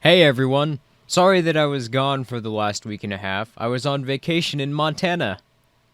Hey everyone! Sorry that I was gone for the last week and a half. I was on vacation in Montana.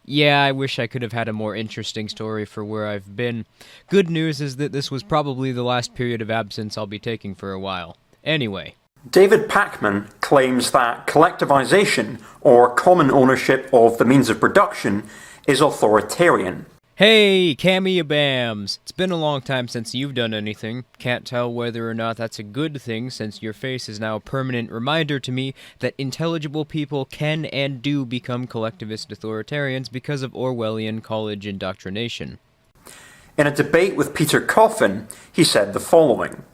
Yeah, I wish I could have had a more interesting story for where I've been. Good news is that this was probably the last period of absence I'll be taking for a while. Anyway. David Pakman claims that collectivization, or common ownership of the means of production, is authoritarian. Hey, Cammy-a-Bams! It's been a long time since you've done anything. Can't tell whether or not that's a good thing, since your face is now a permanent reminder to me that intelligible people can and do become collectivist authoritarians because of Orwellian college indoctrination. In a debate with Peter Coffin, he said the following.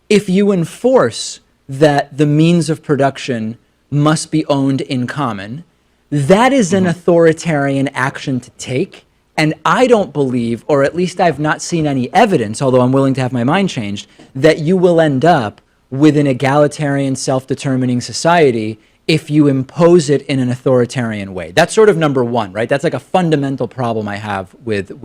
If you enforce that the means of production must be owned in common, that is an authoritarian action to take. And I don't believe, or at least I've not seen any evidence, although I'm willing to have my mind changed, that you will end up with an egalitarian, self-determining society if you impose it in an authoritarian way. That's sort of number one, right? That's like a fundamental problem I have with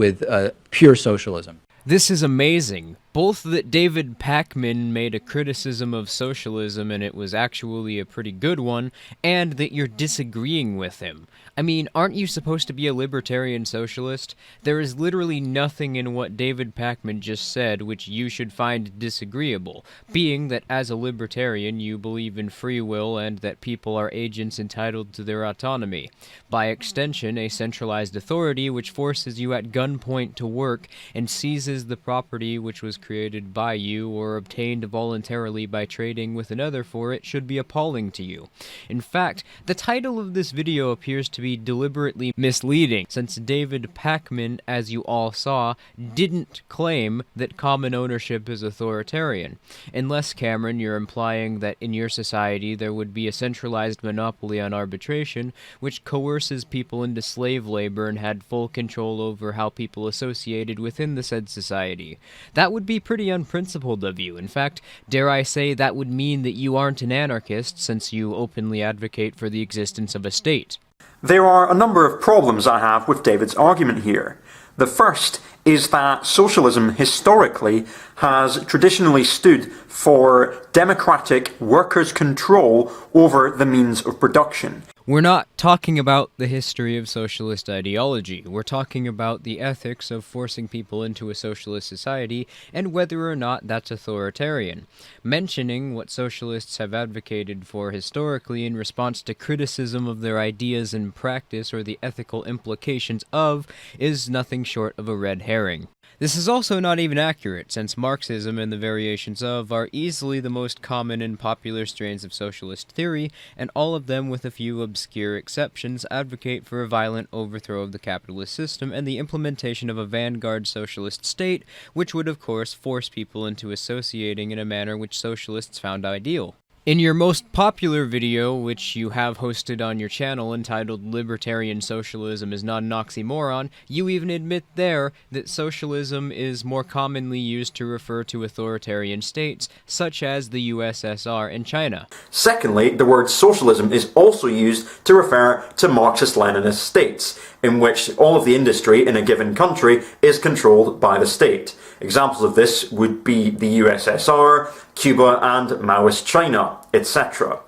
pure socialism. This is amazing. Both that David Pakman made a criticism of socialism and it was actually a pretty good one, and that you're disagreeing with him. I mean, aren't you supposed to be a libertarian socialist? There is literally nothing in what David Pakman just said which you should find disagreeable, being that as a libertarian you believe in free will and that people are agents entitled to their autonomy. By extension, a centralized authority which forces you at gunpoint to work and seizes the property which was created by you or obtained voluntarily by trading with another for it should be appalling to you. In fact, the title of this video appears to be deliberately misleading, since David Pakman, as you all saw, didn't claim that common ownership is authoritarian. Unless, Cameron, you're implying that in your society there would be a centralized monopoly on arbitration, which coerces people into slave labor and had full control over how people associated within the said society. That would be pretty unprincipled of you. In fact, dare I say that would mean that you aren't an anarchist, since you openly advocate for the existence of a state. There are a number of problems I have with David's argument here. The first is that socialism historically has traditionally stood for democratic workers' control over the means of production. We're not talking about the history of socialist ideology. We're talking about the ethics of forcing people into a socialist society and whether or not that's authoritarian. Mentioning what socialists have advocated for historically in response to criticism of their ideas and practice or the ethical implications of is nothing short of a red herring. This is also not even accurate, since Marxism and the variations of are easily the most common and popular strains of socialist theory, and all of them, with a few obscure exceptions, advocate for a violent overthrow of the capitalist system and the implementation of a vanguard socialist state, which would of course force people into associating in a manner which socialists found ideal. In your most popular video, which you have hosted on your channel entitled Libertarian Socialism is Not an Oxymoron, you even admit there that socialism is more commonly used to refer to authoritarian states, such as the USSR and China. Secondly, the word socialism is also used to refer to Marxist-Leninist states, in which all of the industry in a given country is controlled by the state. Examples of this would be the USSR, Cuba, and Maoist China, etc.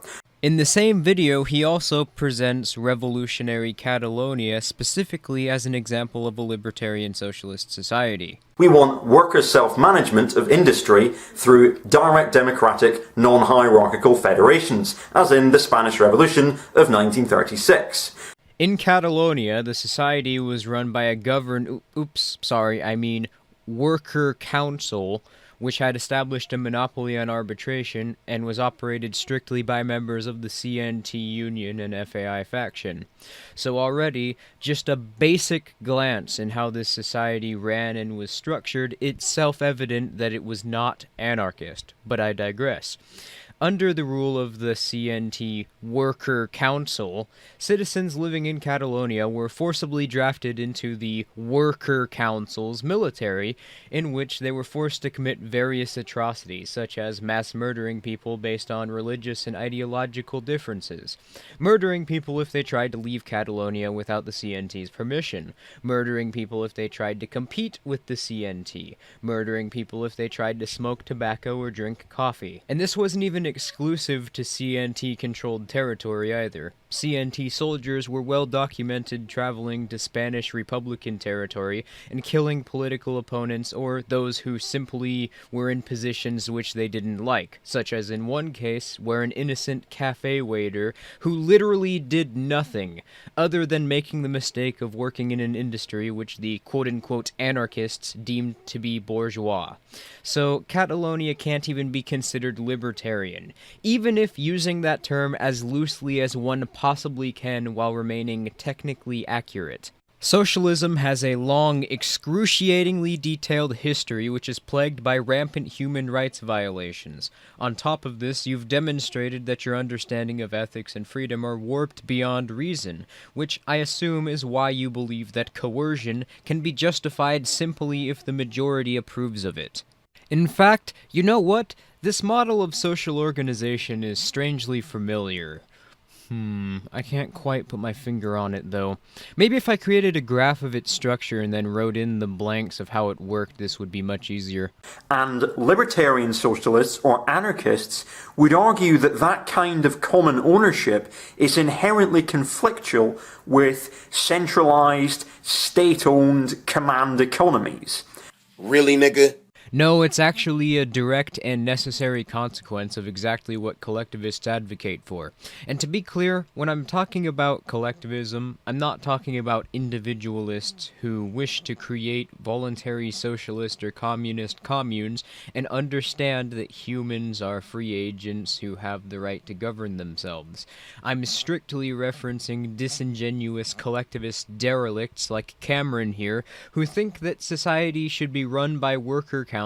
In the same video, he also presents revolutionary Catalonia specifically as an example of a libertarian socialist society. We want workers' self-management of industry through direct democratic, non-hierarchical federations, as in the Spanish Revolution of 1936. In Catalonia, the society was run by a worker council, which had established a monopoly on arbitration and was operated strictly by members of the CNT Union and FAI faction. So already, just a basic glance in how this society ran and was structured, it's self-evident that it was not anarchist, but I digress. Under the rule of the CNT Worker Council, citizens living in Catalonia were forcibly drafted into the Worker Council's military, in which they were forced to commit various atrocities, such as mass murdering people based on religious and ideological differences, murdering people if they tried to leave Catalonia without the CNT's permission, murdering people if they tried to compete with the CNT, murdering people if they tried to smoke tobacco or drink coffee. And this wasn't even exclusive to CNT-controlled territory either. CNT soldiers were well documented traveling to Spanish Republican territory and killing political opponents or those who simply were in positions which they didn't like, such as in one case where an innocent cafe waiter who literally did nothing other than making the mistake of working in an industry which the quote-unquote anarchists deemed to be bourgeois. So Catalonia can't even be considered libertarian, even if using that term as loosely as one possibly can while remaining technically accurate. Socialism has a long, excruciatingly detailed history which is plagued by rampant human rights violations. On top of this, you've demonstrated that your understanding of ethics and freedom are warped beyond reason, which I assume is why you believe that coercion can be justified simply if the majority approves of it. In fact, you know what? This model of social organization is strangely familiar. I can't quite put my finger on it, though. Maybe if I created a graph of its structure and then wrote in the blanks of how it worked, this would be much easier. And libertarian socialists or anarchists would argue that that kind of common ownership is inherently conflictual with centralized, state-owned command economies. Really, nigga? No, it's actually a direct and necessary consequence of exactly what collectivists advocate for. And to be clear, when I'm talking about collectivism, I'm not talking about individualists who wish to create voluntary socialist or communist communes and understand that humans are free agents who have the right to govern themselves. I'm strictly referencing disingenuous collectivist derelicts like Cameron here, who think that society should be run by worker councils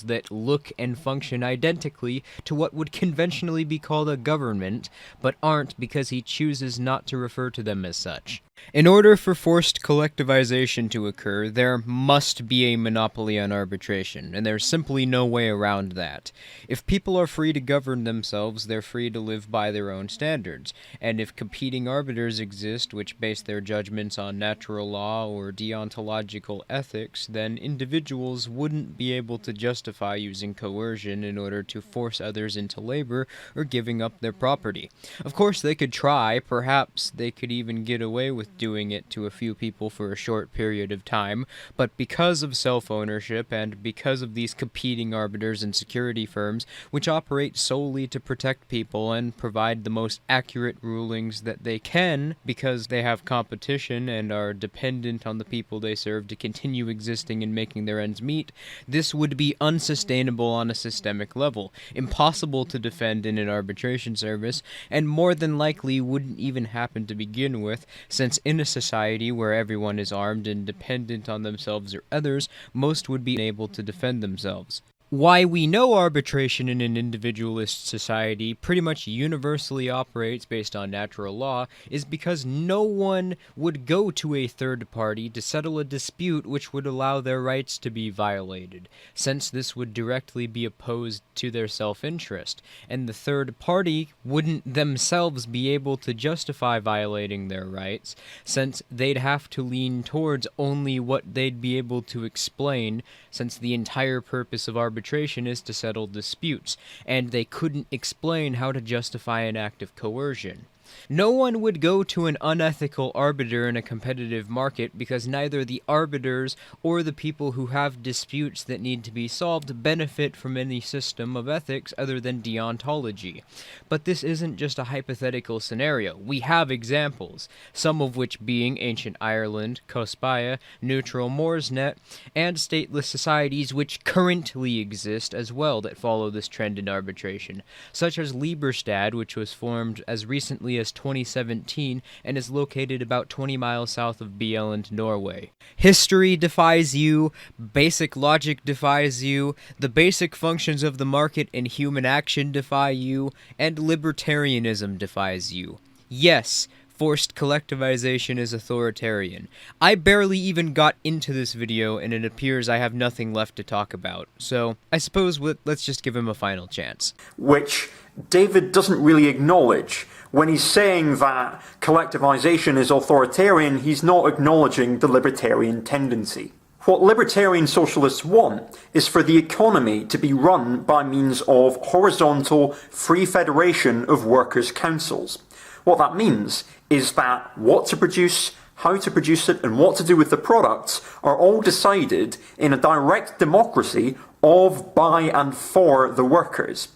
that look and function identically to what would conventionally be called a government, but aren't because he chooses not to refer to them as such. In order for forced collectivization to occur, there must be a monopoly on arbitration, and there's simply no way around that. If people are free to govern themselves, they're free to live by their own standards, and if competing arbiters exist which base their judgments on natural law or deontological ethics, then individuals wouldn't be able to justify using coercion in order to force others into labor or giving up their property. Of course, they could try, perhaps they could even get away with doing it to a few people for a short period of time, but because of self-ownership and because of these competing arbiters and security firms, which operate solely to protect people and provide the most accurate rulings that they can because they have competition and are dependent on the people they serve to continue existing and making their ends meet, this would be unsustainable on a systemic level, impossible to defend in an arbitration service, and more than likely wouldn't even happen to begin with, since in a society where everyone is armed and dependent on themselves or others, most would be able to defend themselves. Why we know arbitration in an individualist society pretty much universally operates based on natural law is because no one would go to a third party to settle a dispute which would allow their rights to be violated, since this would directly be opposed to their self-interest, and the third party wouldn't themselves be able to justify violating their rights, since they'd have to lean towards only what they'd be able to explain, since the entire purpose of arbitration is to settle disputes, and they couldn't explain how to justify an act of coercion. No one would go to an unethical arbiter in a competitive market because neither the arbiters or the people who have disputes that need to be solved benefit from any system of ethics other than deontology. But this isn't just a hypothetical scenario. We have examples, some of which being ancient Ireland, Cospia, neutral Moorsnet, and stateless societies which currently exist as well that follow this trend in arbitration, such as Liberstad, which was formed as recently as 2017 and is located about 20 miles south of Bjelland, Norway. History defies you, basic logic defies you, the basic functions of the market and human action defy you, and libertarianism defies you. Yes, forced collectivization is authoritarian. I barely even got into this video and it appears I have nothing left to talk about, so I suppose let's just give him a final chance. Which David doesn't really acknowledge. When he's saying that collectivization is authoritarian, he's not acknowledging the libertarian tendency. What libertarian socialists want is for the economy to be run by means of horizontal, free federation of workers' councils. What that means is that what to produce, how to produce it, and what to do with the products are all decided in a direct democracy of, by, and for the workers.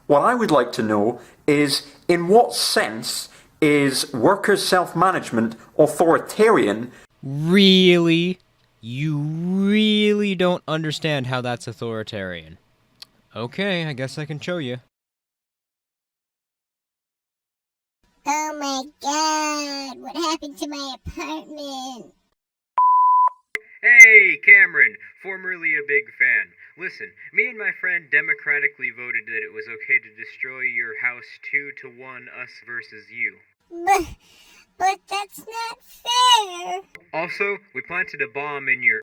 What I would like to know is, in what sense is workers' self-management authoritarian? Really? You really don't understand how that's authoritarian. Okay, I guess I can show you. Oh my god, what happened to my apartment? Hey, Cameron, formerly a big fan. Listen, me and my friend democratically voted that it was okay to destroy your house 2-1, us versus you. But that's not fair. Also, we planted a bomb in your